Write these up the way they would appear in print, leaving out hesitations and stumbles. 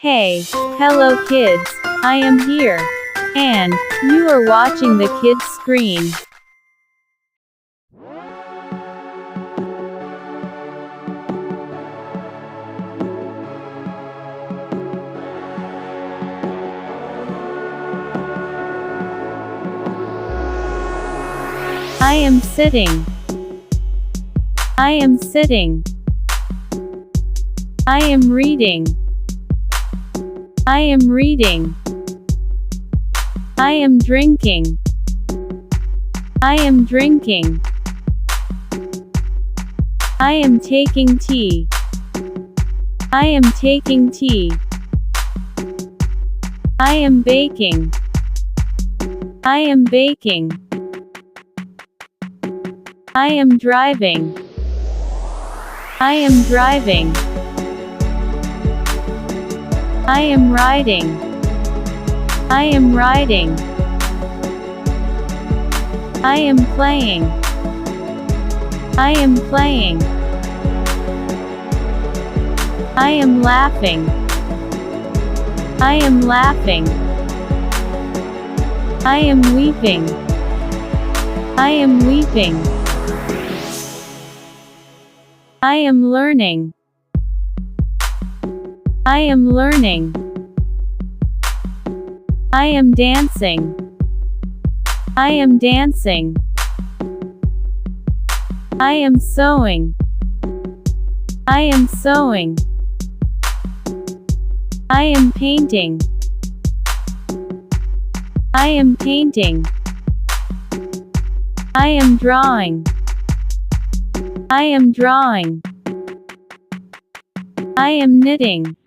Hey, hello kids, I am here. And, you are watching the kids screen. I am sitting. I am sitting. I am reading. I am reading. I am drinking. I am drinking. I am taking tea. I am taking tea. I am baking. I am baking. I am driving. I am driving. I am riding. I am riding. I am playing. I am playing. I am laughing. I am laughing. I am weeping. I am weeping. I am learning. I am learning. I am dancing. I am dancing. I am sewing. I am sewing. I am painting. I am painting. I am drawing. I am drawing. I am knitting.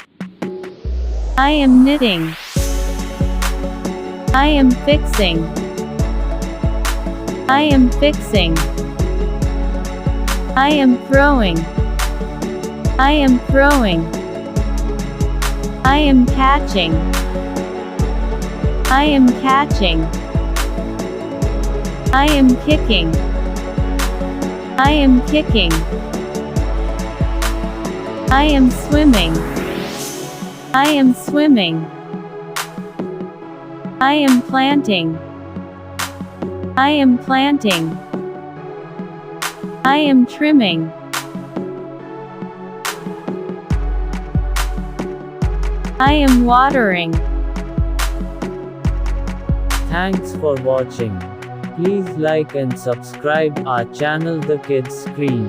I am knitting. I am fixing. I am fixing. I am throwing. I am throwing. I am catching. I am catching. I am kicking. I am kicking. I am swimming. I am swimming. I am planting. I am planting. I am trimming. I am watering. Thanks for watching. Please like and subscribe our channel The Kids Screen.